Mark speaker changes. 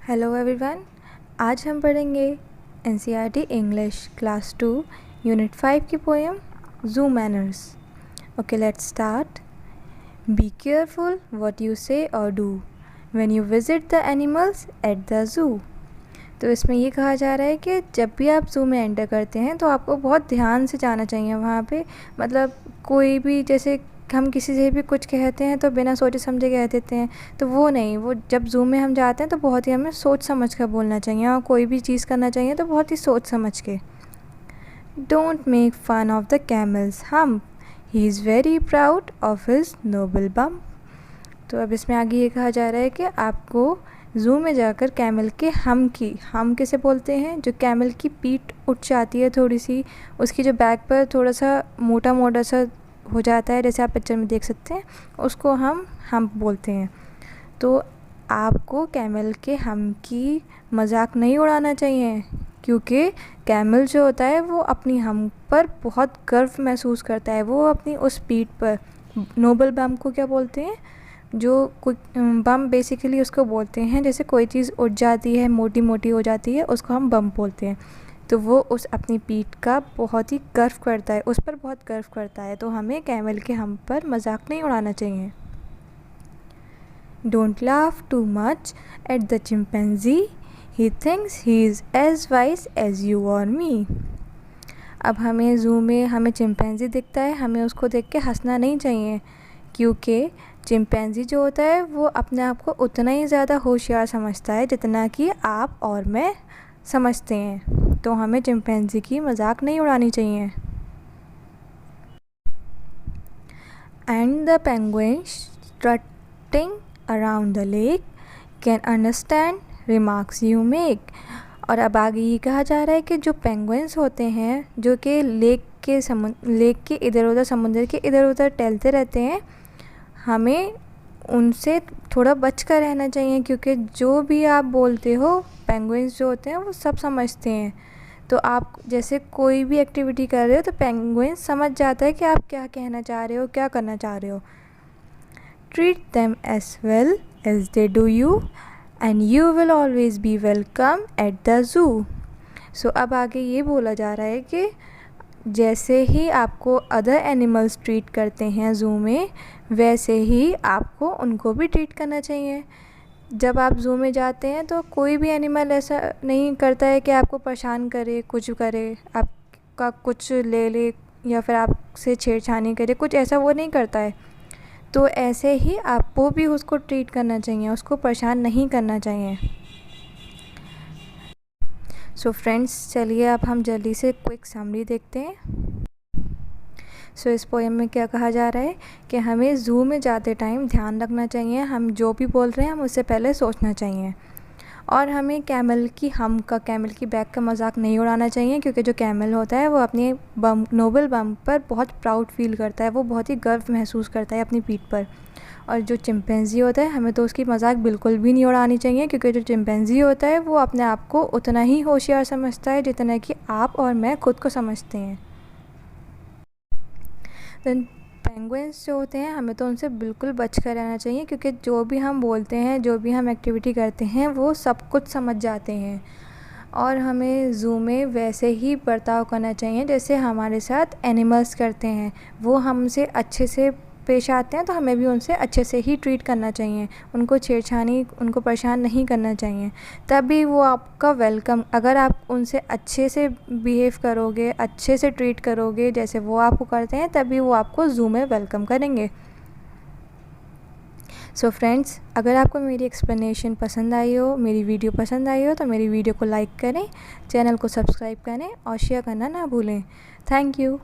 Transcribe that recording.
Speaker 1: Hello everyone. आज हम पढ़ेंगे एनसीईआरटी इंग्लिश क्लास 2 यूनिट 5 की poem zoo manners. Okay, let's start. Be careful what you से और do when you visit the animals at the zoo. तो इसमें ये कहा जा रहा है कि जब भी आप ज़ू में एंटर करते हैं तो आपको बहुत ध्यान से जाना चाहिए वहाँ पे। मतलब कोई भी, जैसे हम किसी से भी कुछ कहते हैं तो बिना सोचे समझे कह देते हैं, तो वो नहीं। वो जब ज़ू में हम जाते हैं तो बहुत ही हमें सोच समझ कर बोलना चाहिए, और कोई भी चीज़ करना चाहिए तो बहुत ही सोच समझ के। Don't make fun of the camel's hump, he is very proud of his noble bump. तो अब इसमें आगे ये कहा जा रहा है कि आपको ज़ू में जाकर कैमल के हम किसे बोलते हैं, जो कैमल की पीठ उठ जाती है थोड़ी सी, उसकी जो बैक पर थोड़ा सा मोटा मोटा सा हो जाता है, जैसे आप पिक्चर में देख सकते हैं, उसको हम बोलते हैं। तो आपको कैमल के हम की मजाक नहीं उड़ाना चाहिए, क्योंकि कैमल जो होता है वो अपनी हम पर बहुत गर्व महसूस करता है। वो अपनी उस पीठ पर, नोबल बम को क्या बोलते हैं, जो कोई बम बेसिकली उसको बोलते हैं, जैसे कोई चीज़ उठ जाती है, मोटी मोटी हो जाती है, उसको हम बम बोलते हैं। तो वो उस अपनी पीठ का बहुत ही गर्व करता है, उस पर बहुत गर्व करता है। तो हमें कैमल के हम पर मजाक नहीं उड़ाना चाहिए। Don't laugh too much at the chimpanzee, he thinks he is as wise as you or me. अब हमें ज़ू में हमें चिंपैंजी दिखता है, हमें उसको देख के हंसना नहीं चाहिए, क्योंकि चिंपैंजी जो होता है वो अपने आप को उतना ही ज़्यादा होशियार समझता है जितना कि आप और मैं समझते हैं। तो हमें चिंपैंजी की मजाक नहीं उड़ानी चाहिए। And the penguin strutting around the lake can understand remarks you make. और अब आगे ये कहा जा रहा है कि जो पेंगुइन्स होते हैं, जो कि लेक के इधर उधर, समुद्र के इधर उधर टहलते रहते हैं, हमें उनसे थोड़ा बच कर रहना चाहिए, क्योंकि जो भी आप बोलते हो पेंगुइन्स जो होते हैं वो सब समझते हैं। तो आप जैसे कोई भी एक्टिविटी कर रहे हो तो पेंगुइन समझ जाता है कि आप क्या कहना चाह रहे हो, क्या करना चाह रहे हो। Treat them as well as they do you and you will always be welcome at the zoo. So अब आगे ये बोला जा रहा है कि जैसे ही आपको अदर एनिमल्स ट्रीट करते हैं ज़ू में, वैसे ही आपको उनको भी ट्रीट करना चाहिए। जब आप ज़ू में जाते हैं तो कोई भी एनिमल ऐसा नहीं करता है कि आपको परेशान करे, कुछ करे, आपका कुछ ले ले या फिर आपसे छेड़छानी करे, कुछ ऐसा वो नहीं करता है। तो ऐसे ही आपको भी उसको ट्रीट करना चाहिए, उसको परेशान नहीं करना चाहिए। सो फ्रेंड्स, चलिए अब हम जल्दी से क्विक समरी देखते हैं। सो इस पोएम में क्या कहा जा रहा है कि हमें ज़ू में जाते टाइम ध्यान रखना चाहिए, हम जो भी बोल रहे हैं हम उससे पहले सोचना चाहिए। और हमें कैमल की बैक का मजाक नहीं उड़ाना चाहिए, क्योंकि जो कैमल होता है वो अपने नोबल बम पर बहुत प्राउड फील करता है, वो बहुत ही गर्व महसूस करता है अपनी पीठ पर। और जो चिंपैंजी होता है, हमें तो उसकी मजाक बिल्कुल भी नहीं उड़ानी चाहिए, क्योंकि जो चिंपैंजी होता है वो अपने आप को उतना ही होशियार समझता है जितना कि आप और मैं खुद को समझते हैं। देन पेंगुइन्स जो होते हैं, हमें तो उनसे बिल्कुल बच कर रहना चाहिए, क्योंकि जो भी हम बोलते हैं, जो भी हम एक्टिविटी करते हैं, वो सब कुछ समझ जाते हैं। और हमें ज़ू में वैसे ही बर्ताव करना चाहिए जैसे हमारे साथ एनिमल्स करते हैं। वो हमसे अच्छे से पेश आते हैं तो हमें भी उनसे अच्छे से ही ट्रीट करना चाहिए, उनको छेड़छानी, उनको परेशान नहीं करना चाहिए। तभी वो आपका वेलकम, अगर आप उनसे अच्छे से बिहेव करोगे, अच्छे से ट्रीट करोगे जैसे वो आपको करते हैं, तभी वो आपको ज़ू में वेलकम करेंगे। सो फ्रेंड्स, अगर आपको मेरी एक्सप्लेनेशन पसंद आई हो, मेरी वीडियो पसंद आई हो, तो मेरी वीडियो को लाइक करें, चैनल को सब्सक्राइब करें और शेयर करना ना भूलें। Thank you.